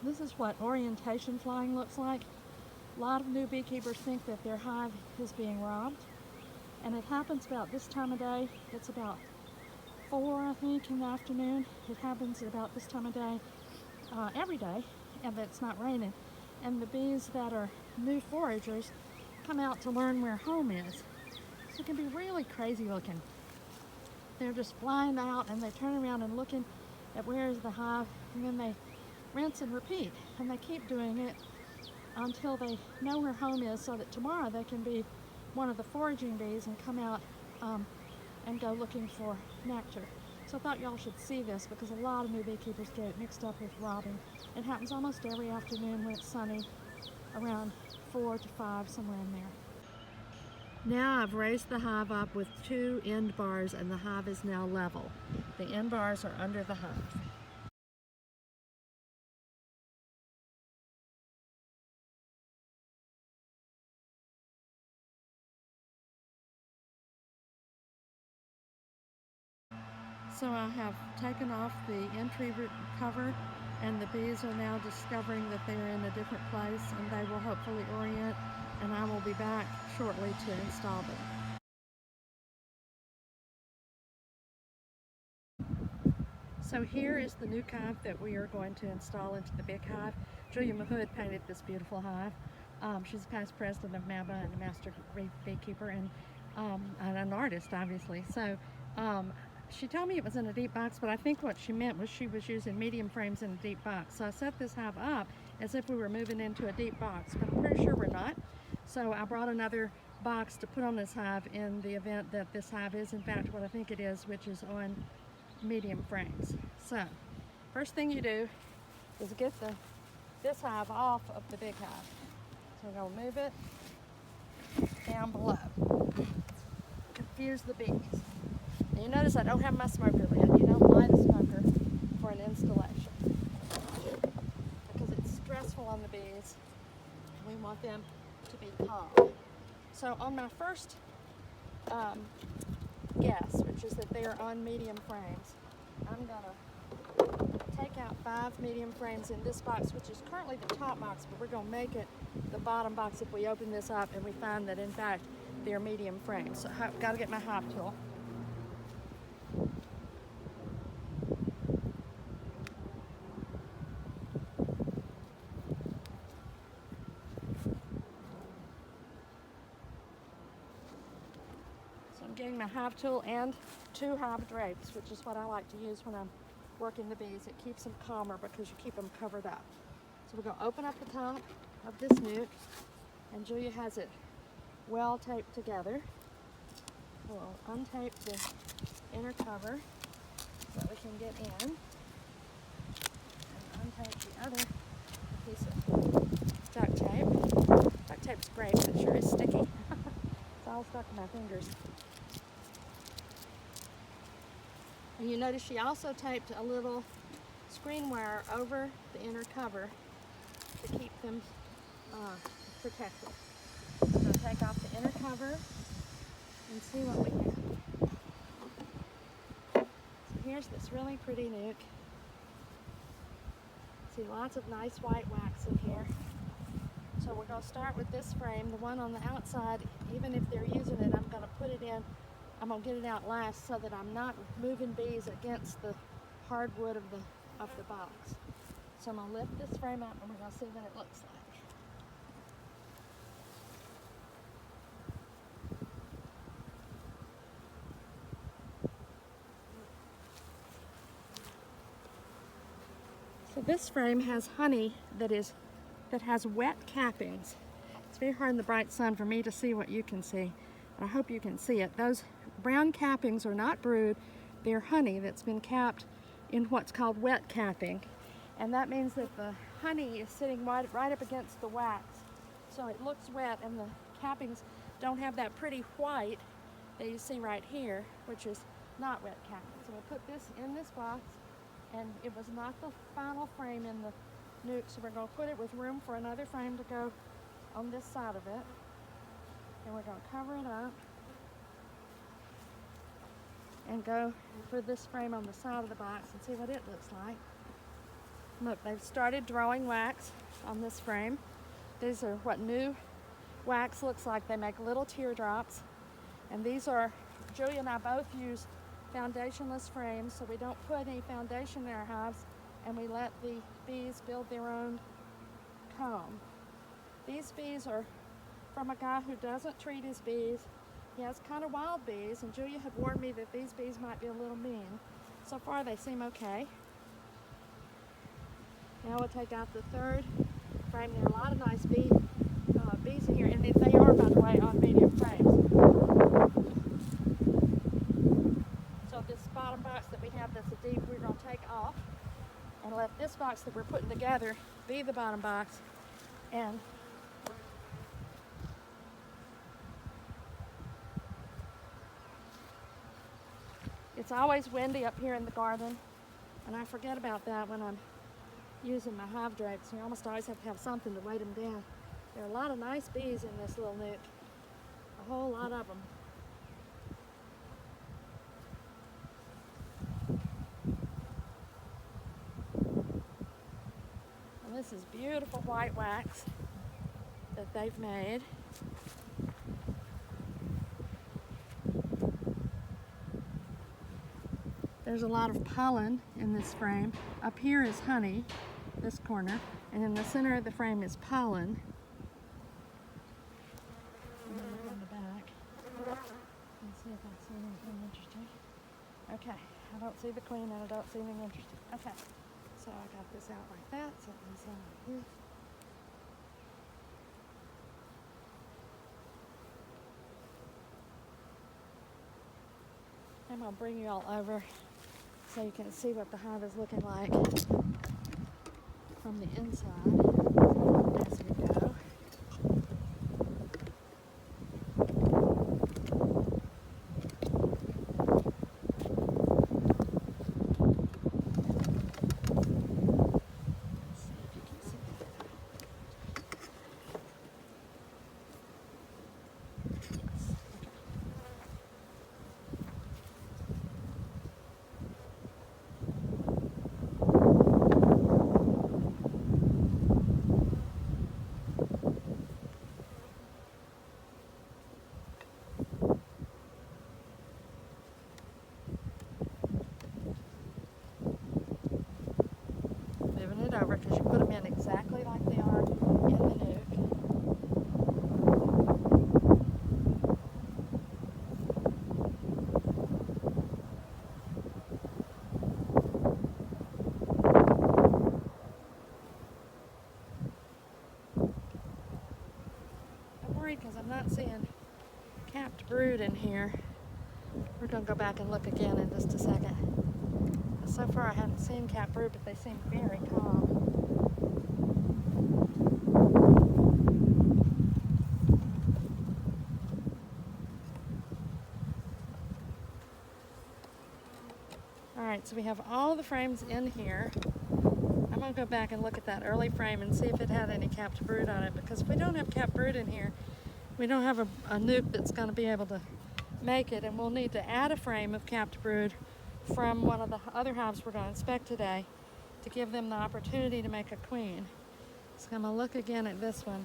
This is what orientation flying looks like. A lot of new beekeepers think that their hive is being robbed, and it happens about this time of day. It's about 4, I think, in the afternoon. It happens about this time of day every day, and it's not raining. And the bees that are new foragers come out to learn where home is. So it can be really crazy looking. They're just flying out and they turn around and looking at where is the hive, and then they rinse and repeat, and they keep doing it until they know where home is, so that tomorrow they can be one of the foraging bees and come out and go looking for nectar. So I thought y'all should see this, because a lot of new beekeepers get it mixed up with robbing. It happens almost every afternoon when it's sunny, around 4 to 5, somewhere in there. Now I've raised the hive up with 2 end bars, and the hive is now level. The end bars are under the hive. So I have taken off the entry cover, and the bees are now discovering that they're in a different place, and they will hopefully orient, and I will be back shortly to install them. So here is the new hive that we are going to install into the big hive. Julia Mahood painted this beautiful hive. She's a past president of MABA and a master beekeeper, and an artist, obviously. So she told me it was in a deep box, but I think what she meant was she was using medium frames in a deep box. So I set this hive up as if we were moving into a deep box, but I'm pretty sure we're not. So I brought another box to put on this hive in the event that this hive is in fact what I think it is, which is on medium frames. So first thing you do is get this hive off of the big hive. So we're going to move it down below. Confuse the bees. Now you notice I don't have my smoker lid. You don't light a smoker for an installation, because it's stressful on the bees. We want them to be calm. So on my first guess, which is that they are on medium frames, I'm going to take out 5 medium frames in this box, which is currently the top box, but we're going to make it the bottom box if we open this up and we find that in fact they're medium frames. So I've got to get my hive tool. Getting my hive tool and 2 hive drapes, which is what I like to use when I'm working the bees. It keeps them calmer because you keep them covered up. So we're going to open up the top of this nuke, and Julia has it well taped together. We'll untape the inner cover so we can get in, and untape the other piece of duct tape. Duct tape's great, but it sure is sticky. It's all stuck in my fingers. And you notice she also taped a little screen wire over the inner cover to keep them protected. So I'm going to take off the inner cover and see what we have. So here's this really pretty nuke. See lots of nice white wax in here. So we're going to start with this frame. The one on the outside, even if they're using it, I'm going to put it in. I'm going to get it out last so that I'm not moving bees against the hardwood of the box. So I'm going to lift this frame up and we're going to see what it looks like. So this frame has honey that has wet cappings. It's very hard in the bright sun for me to see what you can see. I hope you can see it. Those brown cappings are not brood, they're honey that's been capped in what's called wet capping. And that means that the honey is sitting right up against the wax. So it looks wet, and the cappings don't have that pretty white that you see right here, which is not wet capping. So we'll put this in this box, and it was not the final frame in the nuke, so we're going to put it with room for another frame to go on this side of it. And we're going to cover it up and go for this frame on the side of the box and see what it looks like. Look, they've started drawing wax on this frame. These are what new wax looks like. They make little teardrops. And these are, Julia and I both use foundationless frames, so we don't put any foundation in our hives, and we let the bees build their own comb. These bees are from a guy who doesn't treat his bees. He has kind of wild bees, and Julia had warned me that these bees might be a little mean. So far they seem okay. Now we'll take out the third frame. There are a lot of nice bees in here, and they are, by the way, on medium frames. So this bottom box that we have that's a deep, we're going to take off and let this box that we're putting together be the bottom box. And it's always windy up here in the garden, and I forget about that when I'm using my hive drapes. You almost always have to have something to weight them down. There are a lot of nice bees in this little nook, a whole lot of them. And this is beautiful white wax that they've made. There's a lot of pollen in this frame. Up here is honey, this corner, and in the center of the frame is pollen. I'm going to look on the back and see if I see anything interesting. Okay, I don't see the queen and I don't see anything interesting. Okay, so I got this out like that, set this out like this. I'm going to bring you all over so you can see what the hive is looking like from the inside as we go. Let's see if you can see that. Yes. Okay. Moving it over because you put them in exactly like they are in the nuke. I'm worried because I'm not seeing capped brood in here. We're going to go back and look again in just a second. So far I haven't seen capped brood, but they seem very calm. Alright, so we have all the frames in here. I'm going to go back and look at that early frame and see if it had any capped brood on it, because if we don't have capped brood in here, we don't have a nuke that's going to be able to make it, and we'll need to add a frame of capped brood from one of the other hives we're going to inspect today to give them the opportunity to make a queen. So I'm going to look again at this one.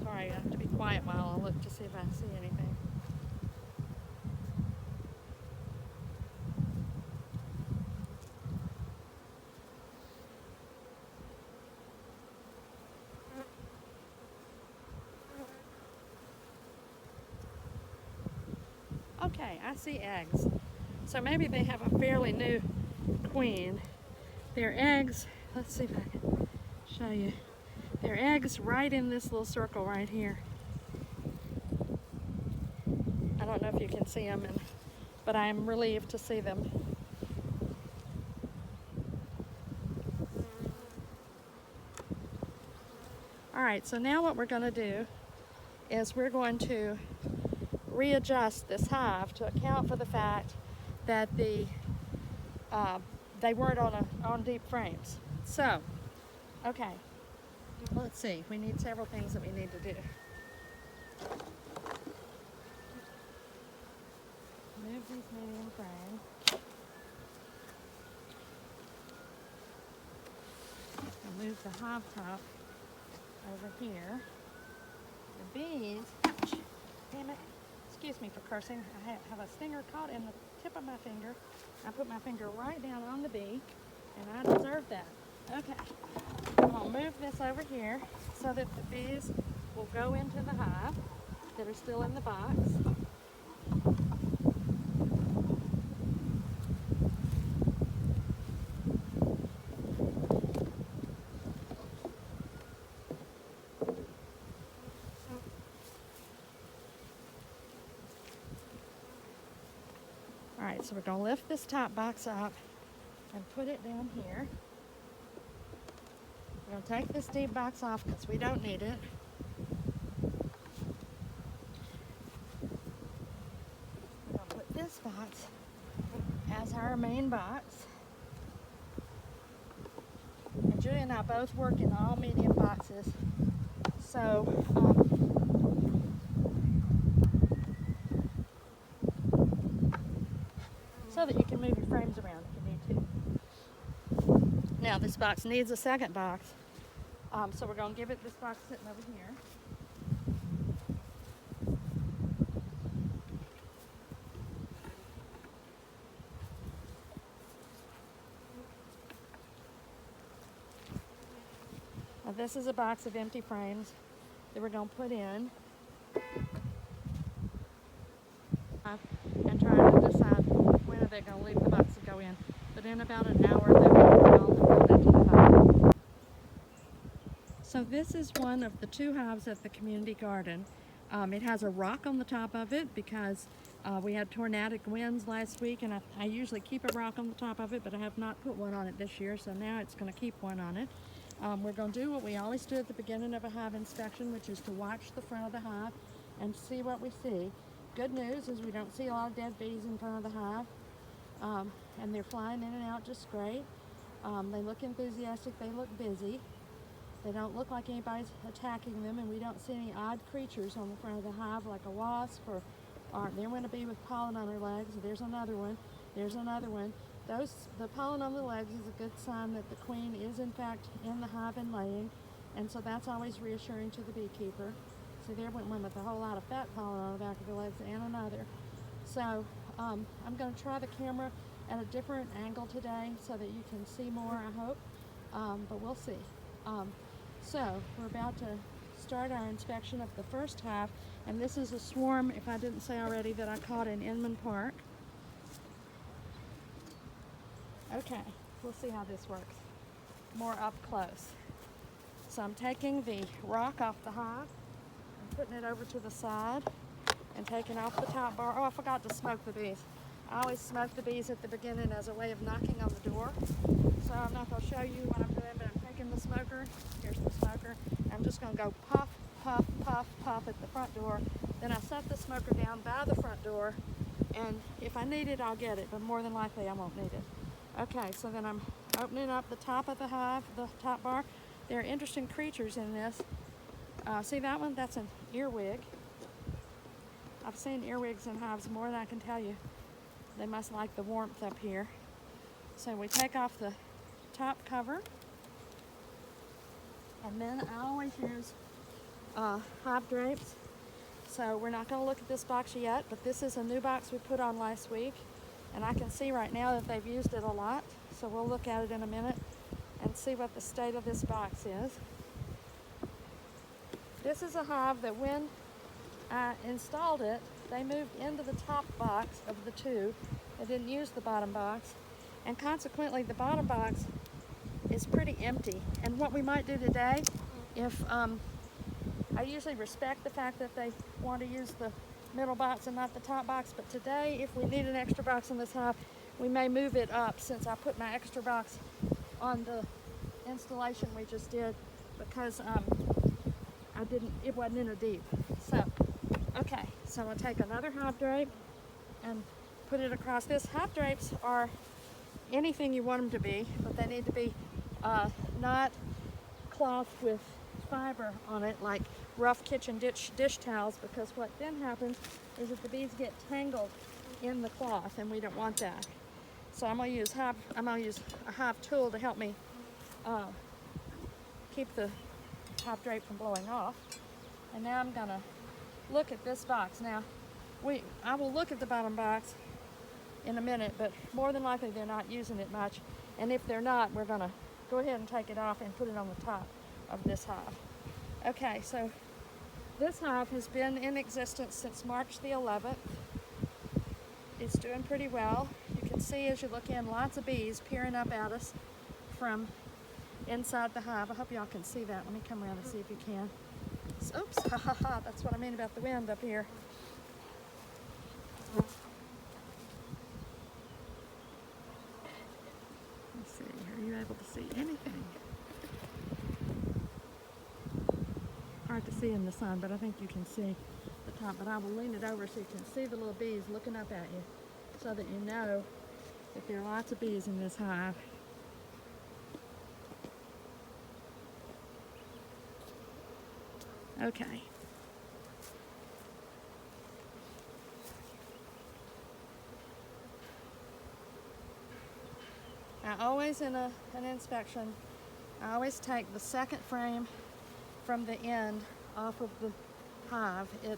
Sorry, I have to be quiet while I look to see if I see anything. Okay, I see eggs. So maybe they have a fairly new queen. Their eggs, let's see if I can show you. Their eggs right in this little circle right here. I don't know if you can see them, but I am relieved to see them. All right, so now what we're going to do is we're going to readjust this hive to account for the fact that they weren't on deep frames. So, okay, let's see. We need several things that we need to do. Move these medium frames. And move the hive top over here. The bees, damn it, excuse me for cursing, I have a stinger caught in the tip of my finger. I put my finger right down on the bee, and I deserve that. Okay, I'm going to move this over here so that the bees will go into the hive that are still in the box. Alright, so we're going to lift this top box up and put it down here. We're going to take this deep box off because we don't need it. We're going to put this box as our main box. And Julie and I both work in all medium boxes. So, so that you can move your frames around if you need to. Now this box needs a second box, so we're going to give it this box sitting over here. Now this is a box of empty frames that we're going to put in and try to decide when are they going to leave the box and go in. But in about an hour they will be all filled into the hive. So this is one of the two hives at the community garden. It has a rock on the top of it because we had tornadic winds last week, and I usually keep a rock on the top of it, but I have not put one on it this year, so now it's going to keep one on it. We're going to do what we always do at the beginning of a hive inspection, which is to watch the front of the hive and see what we see. Good news is we don't see a lot of dead bees in front of the hive, and they're flying in and out just great. They look enthusiastic, they look busy. They don't look like anybody's attacking them, and we don't see any odd creatures on the front of the hive like a wasp or there went a bee with pollen on her legs. There's another one. There's another one. The pollen on the legs is a good sign that the queen is in fact in the hive and laying, and so that's always reassuring to the beekeeper. See, there went one with a whole lot of fat pollen on the back of the legs and another. So I'm going to try the camera at a different angle today so that you can see more, I hope, but we'll see. So we're about to start our inspection of the first hive, and this is a swarm, if I didn't say already, that I caught in Inman Park. Okay, we'll see how this works more up close. So I'm taking the rock off the hive and putting it over to the side and taking off the top bar. Oh, I forgot to smoke the bees. I always smoke the bees at the beginning as a way of knocking on the door. So I'm not going to show you what I'm doing, but I'm taking the smoker. Here's the smoker. I'm just going to go puff, puff, puff, puff at the front door. Then I set the smoker down by the front door, and if I need it, I'll get it, but more than likely I won't need it. Okay, so then I'm opening up the top of the hive, the top bar. There are interesting creatures in this. See that one? That's an earwig. I've seen earwigs in hives more than I can tell you. They must like the warmth up here. So we take off the top cover, and then I always use hive drapes. So we're not going to look at this box yet, but this is a new box we put on last week, and I can see right now that they've used it a lot. So we'll look at it in a minute and see what the state of this box is. This is a hive that when I installed it, they moved into the top box of the two. They didn't use the bottom box, and consequently the bottom box is pretty empty. And what we might do today, if I usually respect the fact that they want to use the middle box and not the top box, but today if we need an extra box in this hive, we may move it up, since I put my extra box on the installation we just did, because it wasn't in a deep. So okay, so I'll take another hive drape and put it across this. Hive drapes are anything you want them to be, but they need to be not cloth with fiber on it like rough kitchen dish towels, because what then happens is that the bees get tangled in the cloth, and we don't want that. So I'm gonna use a hive tool to help me keep the hive drape from blowing off. And now I'm gonna look at this box. Now, I will look at the bottom box in a minute, but more than likely they're not using it much. And if they're not, we're gonna go ahead and take it off and put it on the top of this hive. Okay, so this hive has been in existence since March the 11th. It's doing pretty well. You can see as you look in, lots of bees peering up at us from inside the hive. I hope y'all can see that. Let me come around and see if you can. Oops, ha ha ha, that's what I mean about the wind up here. Let's see, are you able to see anything? Hard to see in the sun, but I think you can see the top. But I will lean it over so you can see the little bees looking up at you, so that you know that there are lots of bees in this hive. Okay. Now, always in an inspection, I always take the second frame from the end off of the hive. It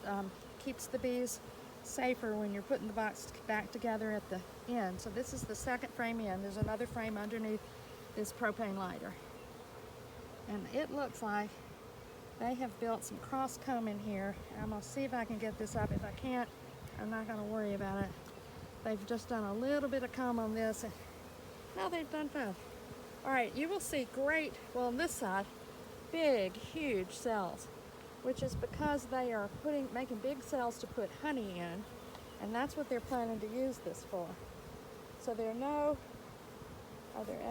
keeps the bees safer when you're putting the box back together at the end. So this is the second frame in. There's another frame underneath this propane lighter. And it looks like they have built some cross comb in here. I'm gonna see if I can get this up. If I can't, I'm not gonna worry about it. They've just done a little bit of comb on this, and now they've done fine. All right, you will see great, well on this side, big, huge cells, which is because they are making big cells to put honey in, and that's what they're planning to use this for. So are there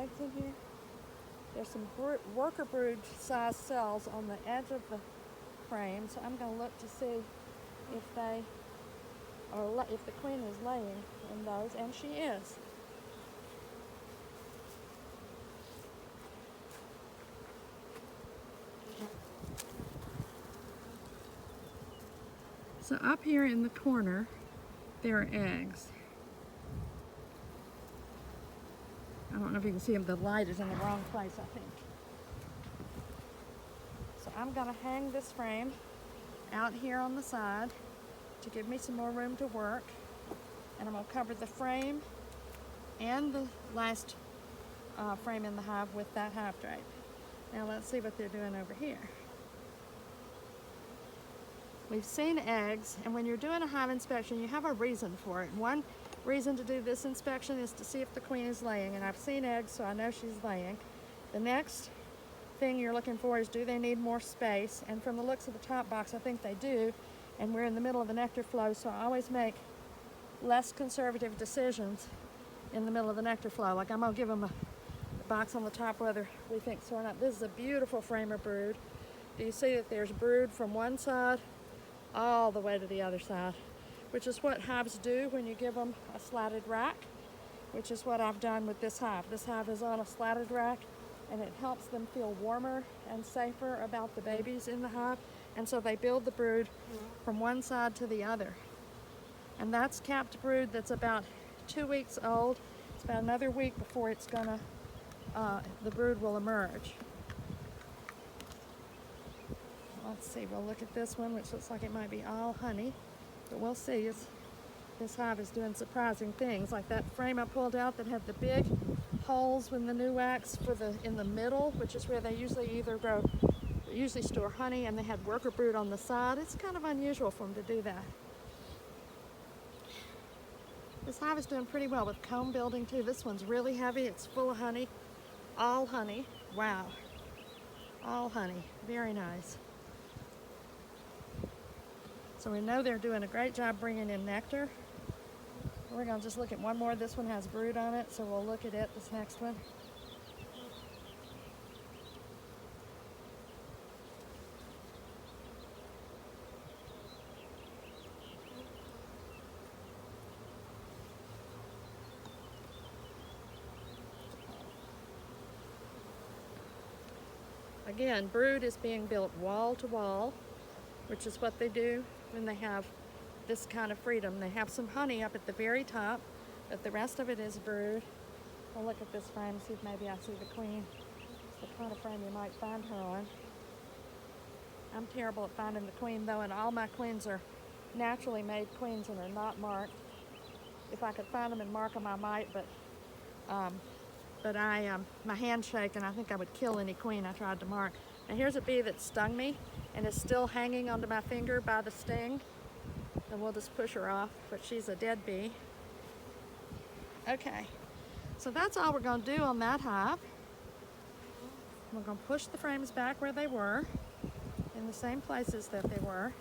eggs in here? There's some worker brood size cells on the edge of the frame, so I'm going to look to see if if the queen is laying in those, and she is. So up here in the corner, there are eggs. I don't know if you can see them, the light is in the wrong place, I think. So I'm gonna hang this frame out here on the side to give me some more room to work. And I'm gonna cover the frame and the last frame in the hive with that hive drape. Now let's see what they're doing over here. We've seen eggs, and when you're doing a hive inspection, you have a reason for it. One reason to do this inspection is to see if the queen is laying, and I've seen eggs, so I know she's laying. The next thing you're looking for is, do they need more space? And from the looks of the top box, I think they do, and we're in the middle of the nectar flow, so I always make less conservative decisions in the middle of the nectar flow. Like, I'm gonna give them a box on the top whether we think so or not. This is a beautiful frame of brood. Do you see that there's brood from one side all the way to the other side, which is what hives do when you give them a slatted rack, which is what I've done with this hive. This hive is on a slatted rack, and it helps them feel warmer and safer about the babies in the hive, and so they build the brood from one side to the other. And that's capped brood that's about 2 weeks old. It's about another week before it's gonna, the brood will emerge. Let's see, we'll look at this one, which looks like it might be all honey, but we'll see. This hive is doing surprising things, like that frame I pulled out that had the big holes in the new wax in the middle, which is where they usually store honey, and they had worker brood on the side. It's kind of unusual for them to do that. This hive is doing pretty well with comb building too. This one's really heavy. It's full of honey, all honey. Wow, all honey, very nice. So we know they're doing a great job bringing in nectar. We're gonna just look at one more. This one has brood on it, so we'll look at it, this next one. again, brood is being built wall to wall, which is what they do when they have this kind of freedom. They have some honey up at the very top, but the rest of it is brood. I'll look at this frame and see if maybe I see the queen. It's the kind of frame you might find her on. I'm terrible at finding the queen though, and all my queens are naturally made queens and are not marked. If I could find them and mark them, I might, but my hands shake and I think I would kill any queen I tried to mark. Now here's a bee that stung me and is still hanging onto my finger by the sting. And we'll just push her off, but she's a dead bee. Okay, so that's all we're going to do on that hive. We're going to push the frames back where they were, in the same places that they were,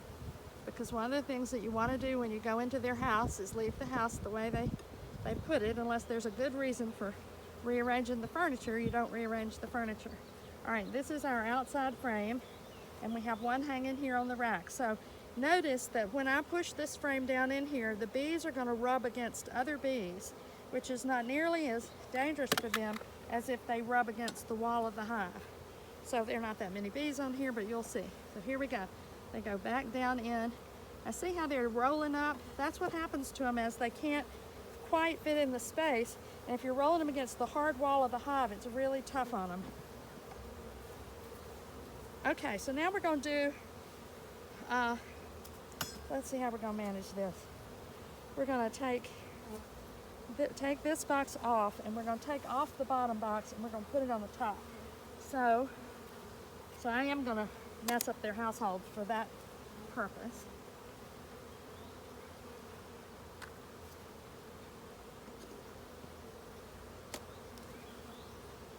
because one of the things that you want to do when you go into their house is leave the house the way they put it, unless there's a good reason for rearranging the furniture. You don't rearrange the furniture. All right, this is our outside frame, and we have one hanging here on the rack. So notice that when I push this frame down in here, the bees are going to rub against other bees, which is not nearly as dangerous for them as if they rub against the wall of the hive. So there are not that many bees on here, but you'll see. So here we go. They go back down in. I see how they're rolling up. That's what happens to them as they can't quite fit in the space. And if you're rolling them against the hard wall of the hive, it's really tough on them. Okay, so now we're going to do, let's see how we're going to manage this. We're going to take this box off, and we're going to take off the bottom box, and we're going to put it on the top. So I am going to mess up their household for that purpose.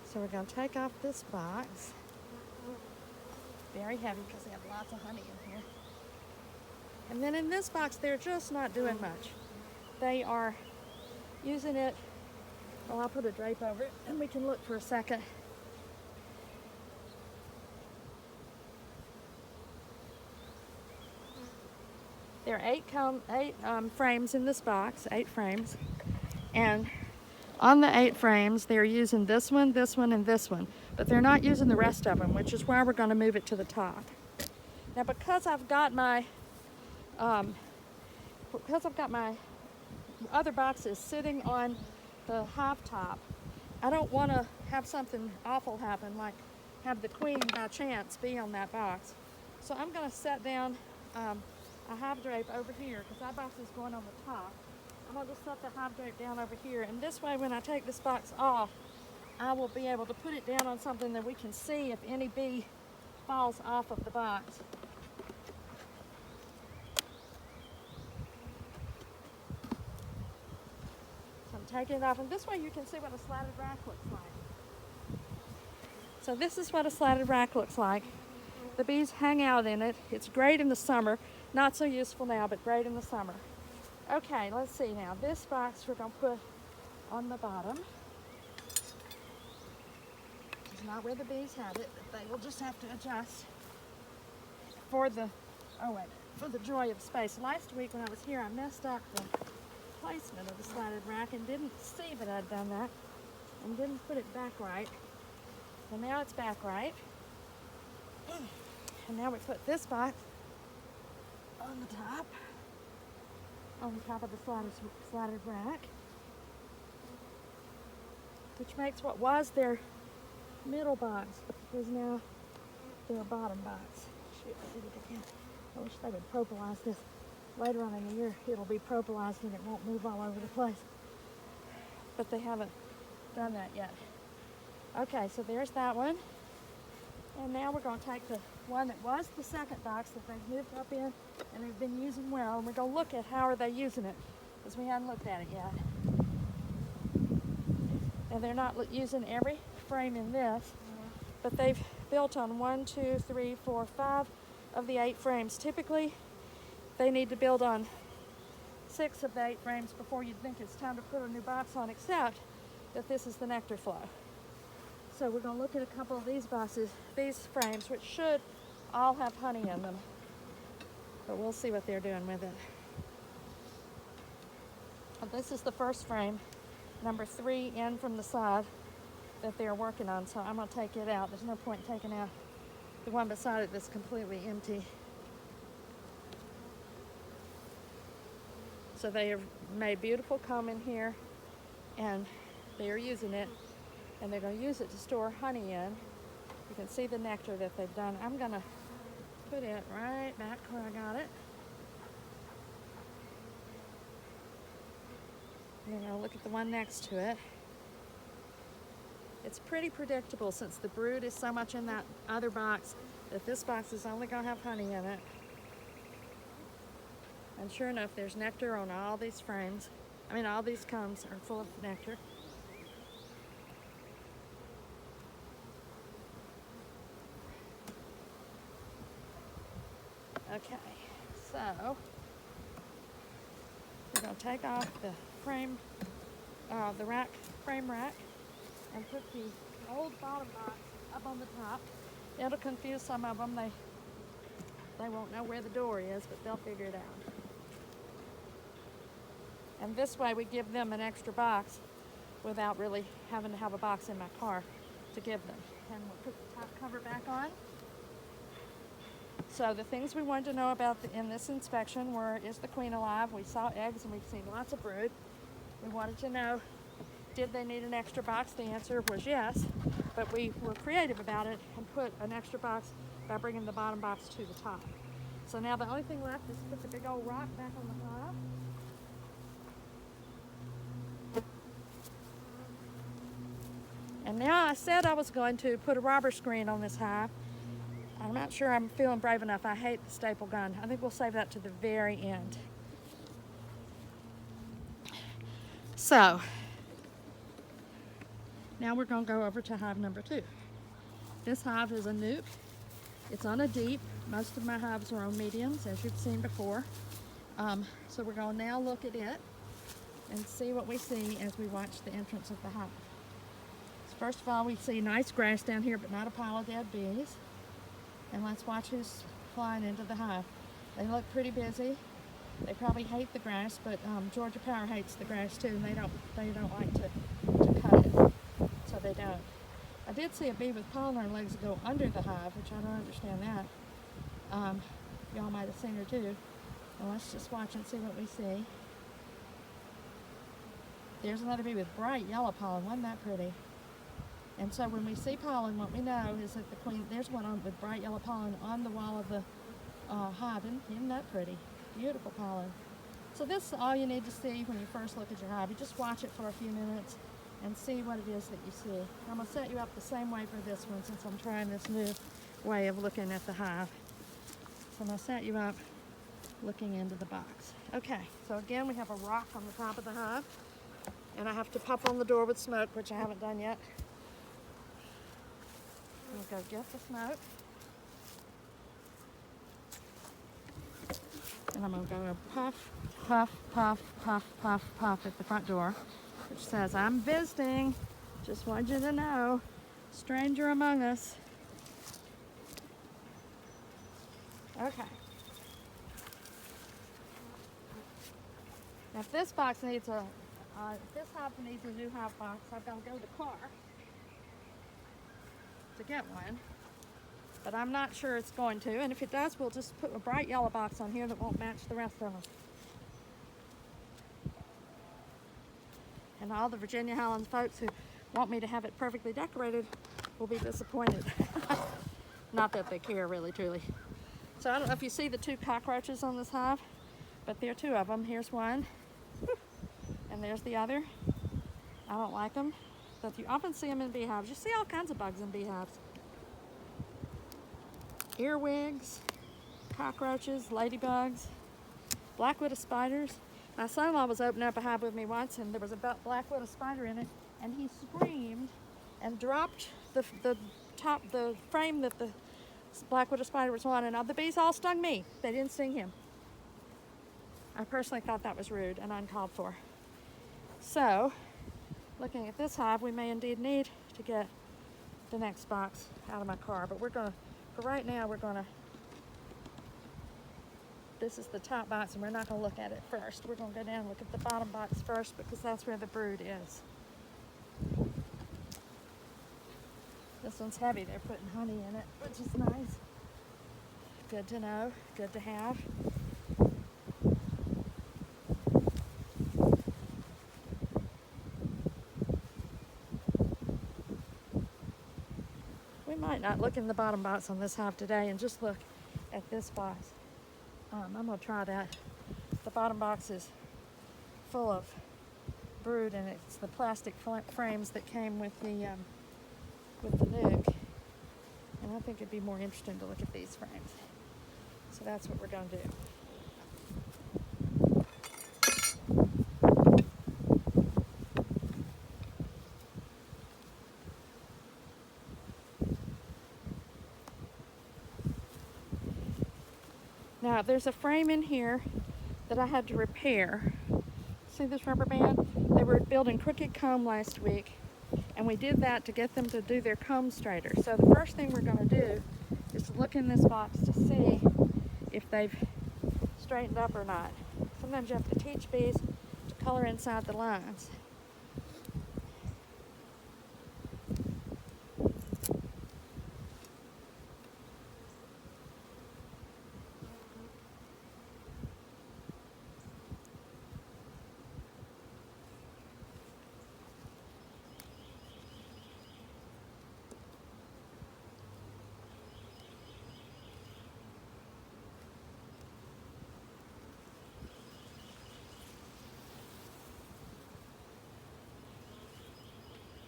So we're going to take off this box. Very heavy because they have lots of honey in here. And then in this box, they're just not doing much. They are using it. Well, I'll put a drape over it and we can look for a second. There are eight frames in this box, 8 frames. And on the 8 frames, they're using this one, and this one. But they're not using the rest of them, which is why we're going to move it to the top. Now, because I've got my other boxes sitting on the hive top, I don't want to have something awful happen, like have the queen by chance be on that box. So I'm going to set down a hive drape over here, because that box is going on the top. I'm going to just set the hive drape down over here, and this way when I take this box off, I will be able to put it down on something that we can see if any bee falls off of the box. So I'm taking it off, and this way you can see what a slatted rack looks like. So this is what a slatted rack looks like. The bees hang out in it. It's great in the summer. Not so useful now, but great in the summer. Okay, let's see now. This box we're going to put on the bottom. It's not where the bees have it, but they will just have to adjust for the joy of space. Last week when I was here, I messed up the placement of the slatted rack and didn't see that I'd done that and didn't put it back right. So now it's back right. And now we put this box on the top of the slatted rack, which makes what was their middle box is now their bottom box. Shoot, I did it again. I wish they would propylize this. Later on in the year, it'll be propylized and it won't move all over the place. But they haven't done that yet. Okay, so there's that one. And now we're going to take the one that was the second box that they've moved up in and they've been using well, and we're going to look at how are they using it, because we haven't looked at it yet. And they're not using every frame in this, but they've built on 1, 2, 3, 4, 5 of the 8 frames. Typically, they need to build on 6 of the 8 frames before you'd think it's time to put a new box on, except that this is the nectar flow. So we're going to look at a couple of these boxes, these frames, which should all have honey in them. But we'll see what they're doing with it. This is the first frame, number 3 in from the side that they're working on. So I'm going to take it out. There's no point in taking out the one beside it that's completely empty. So they have made beautiful comb in here, and they are using it, and they're going to use it to store honey in. You can see the nectar that they've done. I'm going to put it right back where I got it. And then I'll look at the one next to it. It's pretty predictable, since the brood is so much in that other box, that this box is only going to have honey in it. And sure enough, there's nectar on all these frames. I mean, all these combs are full of nectar. Okay, so we're going to take off the frame rack, and put the old bottom box up on the top. It'll confuse some of them. They won't know where the door is, but they'll figure it out. And this way we give them an extra box without really having to have a box in my car to give them. And we'll put the top cover back on. So the things we wanted to know about in this inspection is the queen alive? We saw eggs and we've seen lots of brood. We wanted to know, did they need an extra box? The answer was yes, but we were creative about it and put an extra box by bringing the bottom box to the top. So now the only thing left is to put the big old rock back on the hive. And now I said I was going to put a robber screen on this hive. I'm not sure I'm feeling brave enough. I hate the staple gun. I think we'll save that to the very end. So, now we're going to go over to hive number 2. This hive is a nuke. It's on a deep. Most of my hives are on mediums, as you've seen before. So we're going to now look at it and see what we see as we watch the entrance of the hive. So first of all, we see nice grass down here, but not a pile of dead bees. And let's watch who's flying into the hive. They look pretty busy. They probably hate the grass, but Georgia Power hates the grass too, and they don't like to cut it, so they don't. I did see a bee with pollen on her legs go under the hive, which I don't understand that. Y'all might have seen her too. Well, let's just watch and see what we see. There's another bee with bright yellow pollen. Wasn't that pretty? And so when we see pollen, what we know is that the queen, there's one on with bright yellow pollen on the wall of the hive. Isn't that pretty? Beautiful pollen. So this is all you need to see when you first look at your hive. You just watch it for a few minutes and see what it is that you see. I'm going to set you up the same way for this one, since I'm trying this new way of looking at the hive. So I'm going to set you up looking into the box. Okay, so again we have a rock on the top of the hive, and I have to puff on the door with smoke, which I haven't done yet. I'm going to go get the smoke. And I'm going to go puff, puff, puff, puff, puff, puff at the front door, which says, I'm visiting. Just wanted you to know. Stranger among us. Okay. Now if this box needs if this hive needs a new hive box, I've got to go to the car to get one. But I'm not sure it's going to, and if it does, we'll just put a bright yellow box on here that won't match the rest of them. And all the Virginia Highlands folks who want me to have it perfectly decorated will be disappointed. Not that they care, really, truly. So I don't know if you see the 2 cockroaches on this hive, but there are 2 of them. Here's one, and there's the other. I don't like them, but you often see them in beehives. You see all kinds of bugs in beehives. Earwigs, cockroaches, ladybugs, black widow spiders. My son-in-law was opening up a hive with me once, and there was a black widow spider in it, and he screamed and dropped the frame that the black widow spider was on, and the bees all stung me. They didn't sting him. I personally thought that was rude and uncalled for. So, looking at this hive, we may indeed need to get the next box out of my car, but we're going to, for right now, we're going to, this is the top box, and we're not going to look at it first. We're going to go down and look at the bottom box first, because that's where the brood is. This one's heavy. They're putting honey in it, which is nice. Good to know, good to have. We might not look in the bottom box on this hive today and just look at this box. I'm gonna try that. The bottom box is full of brood, and it's the plastic frames that came with the nuke. And I think it'd be more interesting to look at these frames. So that's what we're gonna do. Now there's a frame in here that I had to repair. See this rubber band? They were building crooked comb last week, and we did that to get them to do their comb straighter. So the first thing we're going to do is to look in this box to see if they've straightened up or not. Sometimes you have to teach bees to color inside the lines.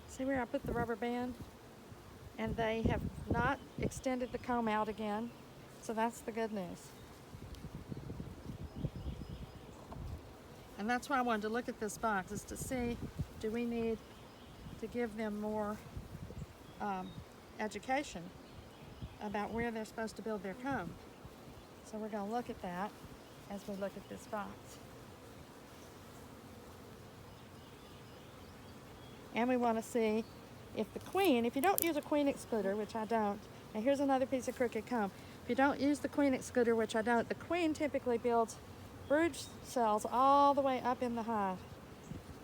See where I put the rubber band? And they have not extended the comb out again, so that's the good news. And that's why I wanted to look at this box, is to see, do we need to give them more education about where they're supposed to build their comb. So we're going to look at that as we look at this box. And we want to see if the queen, if you don't use a queen excluder, which I don't, and here's another piece of crooked comb. If you don't use the queen excluder, which I don't, the queen typically builds brood cells all the way up in the hive.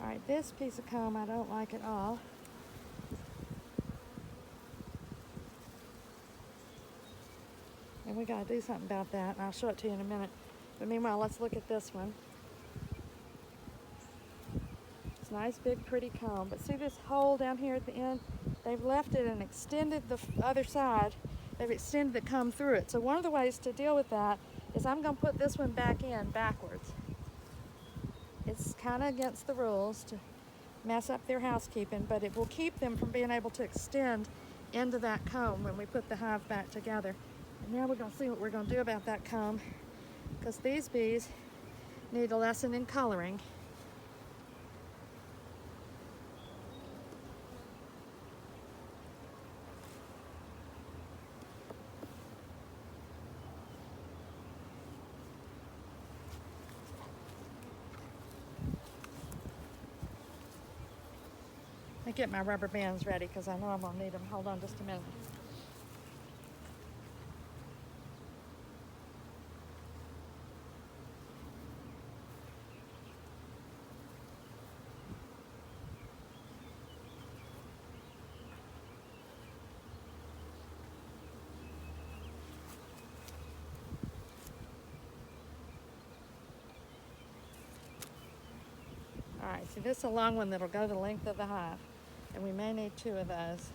All right, this piece of comb I don't like at all. And we got to do something about that, and I'll show it to you in a minute. But meanwhile, let's look at this one. It's a nice, big, pretty comb. But see this hole down here at the end? They've left it and extended the other side. They've extended the comb through it. So one of the ways to deal with that is I'm going to put this one back in backwards. It's kind of against the rules to mess up their housekeeping, but it will keep them from being able to extend into that comb when we put the hive back together. And now we're going to see what we're going to do about that comb, because these bees need a lesson in coloring. I get my rubber bands ready because I know I'm going to need them. Hold on just a minute. All right, see this is a long one that'll go the length of the hive, and we may need 2 of those.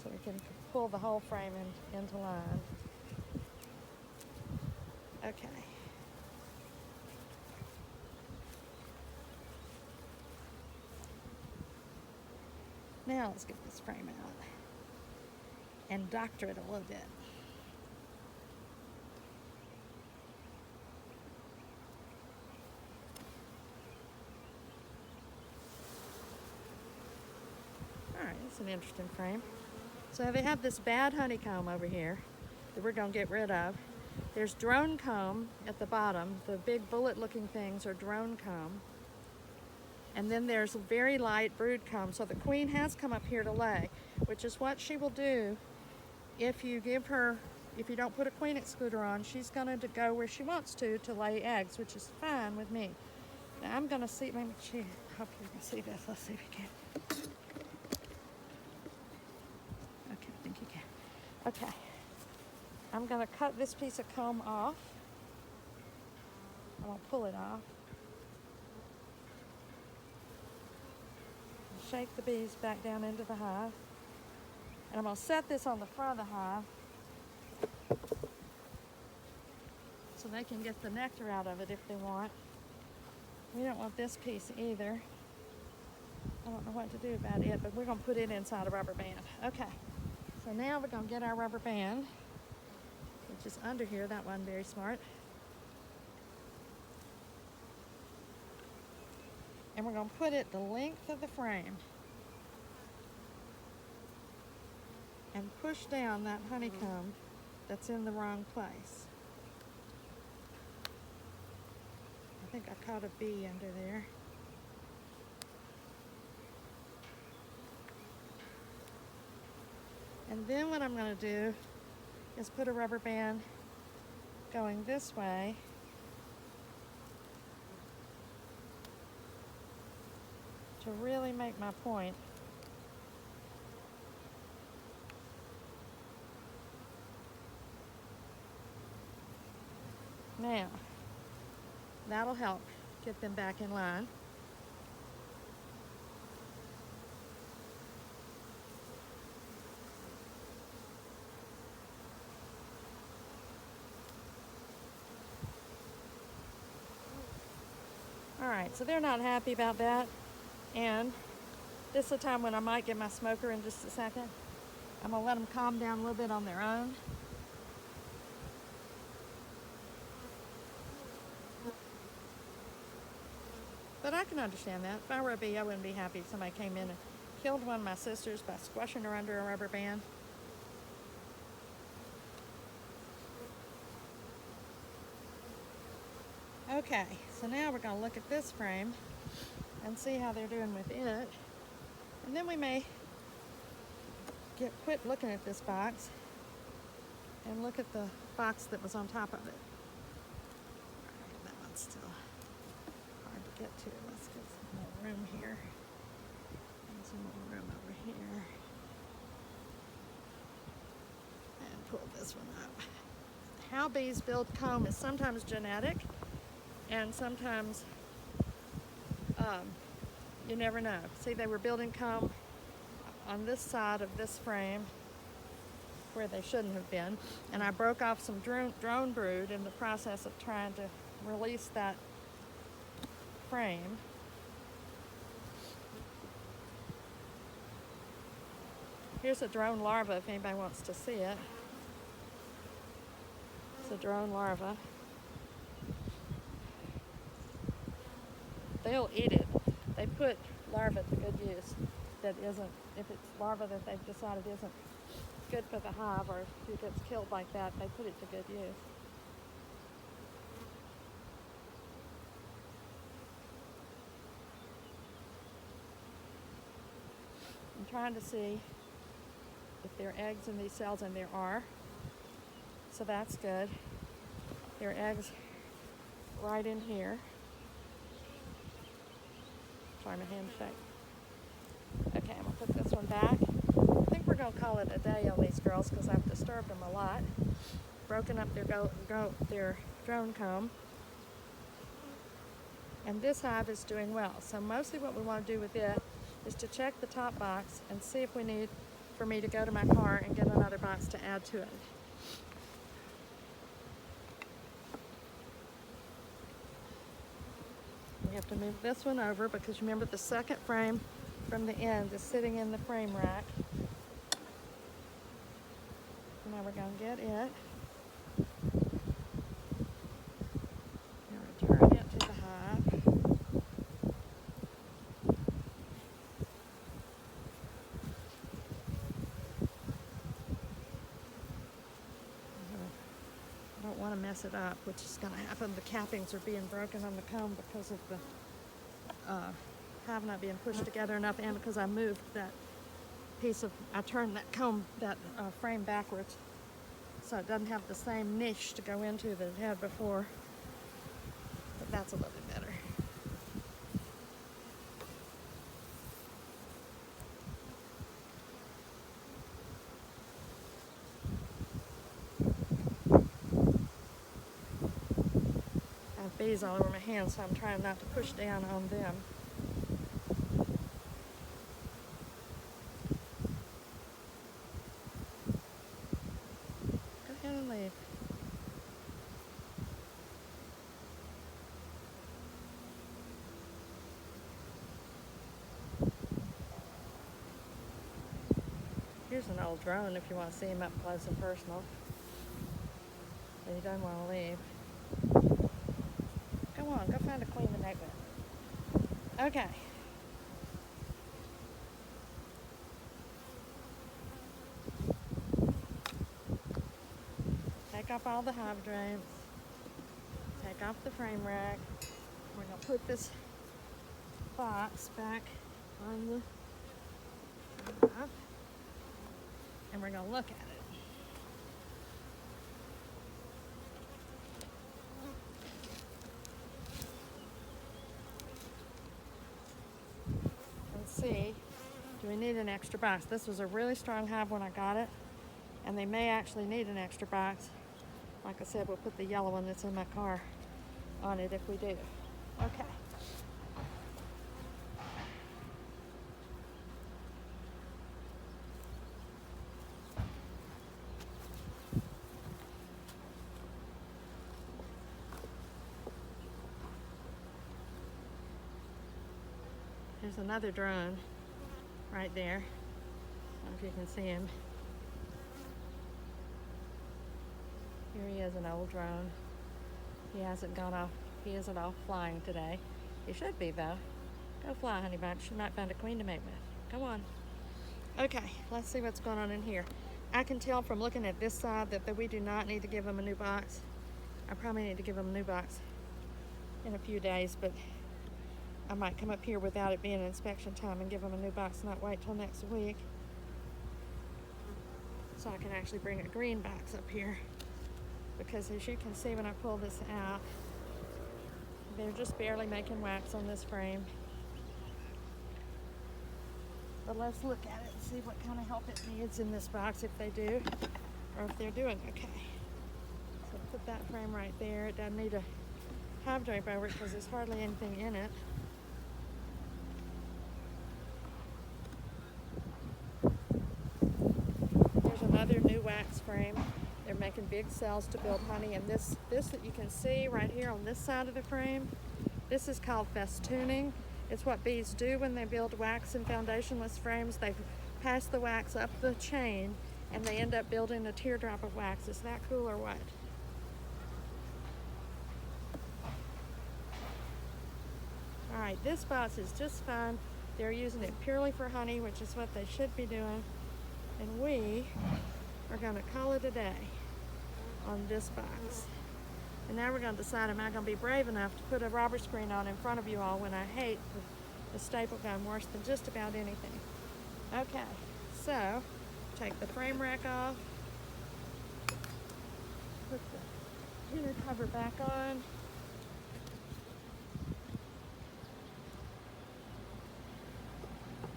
So we can pull the whole frame into line. Okay. Now let's get this frame out and doctor it a little bit. All right, that's an interesting frame. So they have this bad honeycomb over here that we're going to get rid of. There's drone comb at the bottom. The big bullet-looking things are drone comb. And then there's a very light brood comb. So the queen has come up here to lay, which is what she will do if you give her, if you don't put a queen excluder on. She's going to go where she wants to lay eggs, which is fine with me. Now I'm going to see, let me hope you can see this. Let's see if you can. Okay, I'm going to cut this piece of comb off. I won't pull it off. Shake the bees back down into the hive. And I'm going to set this on the front of the hive so they can get the nectar out of it if they want. We don't want this piece either. I don't know what to do about it, but we're going to put it inside a rubber band. Okay, so now we're going to get our rubber band, which is under here. That wasn't very smart. And we're going to put it the length of the frame and push down that honeycomb that's in the wrong place. I think I caught a bee under there. And then what I'm going to do is put a rubber band going this way to really make my point. Now, that'll help get them back in line. All right, so they're not happy about that. And this is the time when I might get my smoker in just a second. I'm gonna let them calm down a little bit on their own. But I can understand that. If I were a bee, I wouldn't be happy if somebody came in and killed one of my sisters by squashing her under a rubber band. Okay, so now we're going to look at this frame and see how they're doing with it. And then we may quit looking at this box and look at the box that was on top of it. That one's still hard to get to. Let's get some more room here. And some more room over here. And pull this one up. How bees build comb is sometimes genetic, and sometimes you never know. See, they were building comb on this side of this frame where they shouldn't have been, and I broke off some drone brood in the process of trying to release that frame. Here's a drone larva if anybody wants to see it. It's a drone larva. They'll eat it. They put larvae to good use that isn't, if it's larva that they've decided isn't good for the hive, or if it gets killed like that, they put it to good use. I'm trying to see if there are eggs in these cells, and there are. So that's good. There are eggs right in here. Sorry, my hand shake. Okay, I'm gonna put this one back. I think we're gonna call it a day on these girls because I've disturbed them a lot. Broken up their drone comb. And this hive is doing well. So mostly what we want to do with it is to check the top box and see if we need for me to go to my car and get another box to add to it. We have to move this one over because remember the second frame from the end is sitting in the frame rack. Now we're going to get it. Now return it to the hive. I don't want to mess it up, which is going to happen. The cappings are being broken on the comb because of the hive not being pushed together enough, and because I moved that piece of, I turned that comb, that frame backwards, so it doesn't have the same niche to go into that it had before. But that's a little bit better. bees all over my hands, so I'm trying not to push down on them. Go ahead and leave. Here's an old drone if you want to see him up close and personal. But you don't want to leave. Go on, go find a queen to mate with. Okay. Take off all the hive drapes. Take off the frame rack. We're going to put this box back on the hive. And we're going to look at it. And see, do we need an extra box? This was a really strong hive when I got it, and they may actually need an extra box. Like I said, we'll put the yellow one that's in my car on it if we do. Okay. There's another drone right there. I don't know if you can see him. Here he is, an old drone. He hasn't gone off. He isn't off flying today. He should be though. Go fly, honey bunch. You might find a queen to mate with. Come on. Okay, let's see what's going on in here. I can tell from looking at this side that we do not need to give him a new box. I probably need to give him a new box in a few days, but I might come up here without it being inspection time and give them a new box, not wait till next week. So I can actually bring a green box up here. Because as you can see when I pull this out, they're just barely making wax on this frame. But let's look at it and see what kind of help it needs in this box, if they do, or if they're doing okay. So put that frame right there. It doesn't need a hive drape over it because there's hardly anything in it. Another new wax frame. They're making big cells to build honey, and this that you can see right here on this side of the frame, this is called festooning. It's what bees do when they build wax and foundationless frames. They pass the wax up the chain and they end up building a teardrop of wax. Is that cool or what? All right, this box is just fine. They're using it purely for honey, which is what they should be doing. And we are going to call it a day on this box. And now we're going to decide, am I going to be brave enough to put a robber screen on in front of you all when I hate the staple gun worse than just about anything. Okay, so take the frame rack off, put the inner cover back on,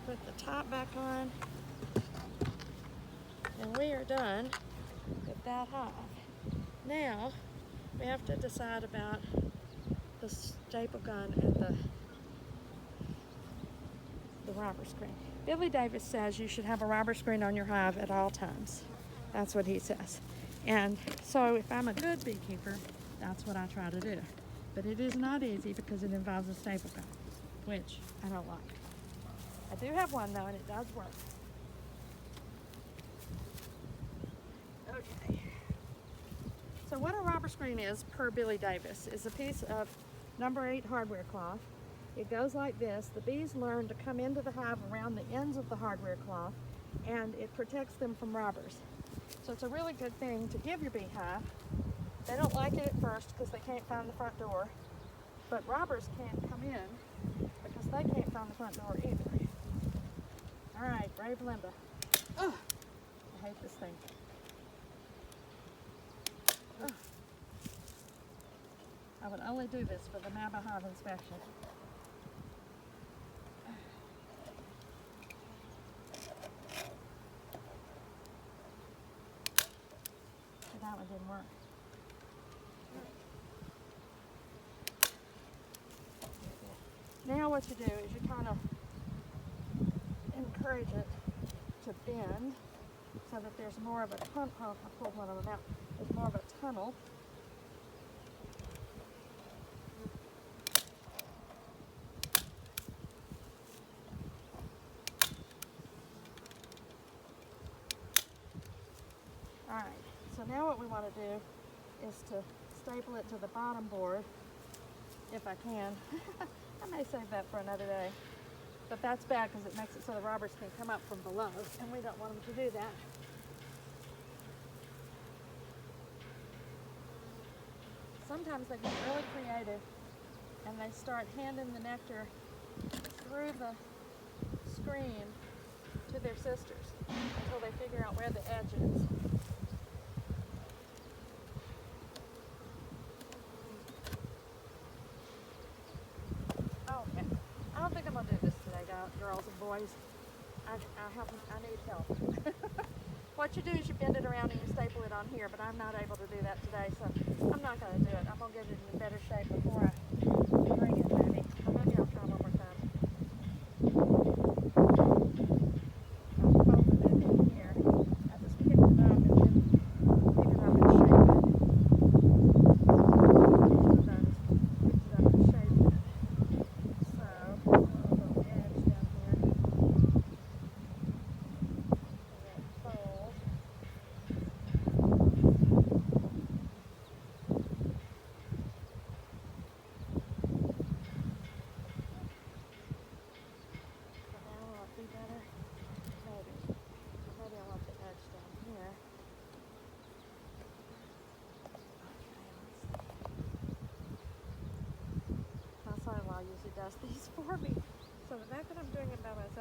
put the top back on, and we are done with that hive. Now, we have to decide about the staple gun and the robber screen. Billy Davis says you should have a robber screen on your hive at all times. That's what he says. And so if I'm a good beekeeper, that's what I try to do. But it is not easy because it involves a staple gun, which I don't like. I do have one though, and it does work. Okay. So what a robber screen is, per Billy Davis, is a piece of number 8 hardware cloth. It goes like this. The bees learn to come into the hive around the ends of the hardware cloth, and it protects them from robbers. So it's a really good thing to give your beehive. They don't like it at first because they can't find the front door, but robbers can't come in because they can't find the front door either. All right, brave Linda. Ugh, I hate this thing. Ugh. I would only do this for the Hive Inspection. But that one didn't work. what you do is you kind of encourage it to bend so that there's more of a tunnel. Oh, I pulled one of them out. There's more of a tunnel. Alright, so now what we want to do is to staple it to the bottom board, if I can. I may save that for another day. But that's bad because it makes it so the robbers can come up from below, and we don't want them to do that. Sometimes they get really creative and they start handing the nectar through the screen to their sisters until they figure out where the edge is. Okay, I don't think I'm gonna do this today, girls and boys. I need help. What you do is you bend it around and you staple it on here, but I'm not able to do that today, so I'm not going to do it. I'm going to get it in better shape before I bring it, maybe. Or maybe I'll try one more time. I folded it in here. I just picked it up and then pick it up and shape it. Picked it up and shaped it. So, a little edge down here. Fold. Usually does these for me. So the fact that I'm doing it by myself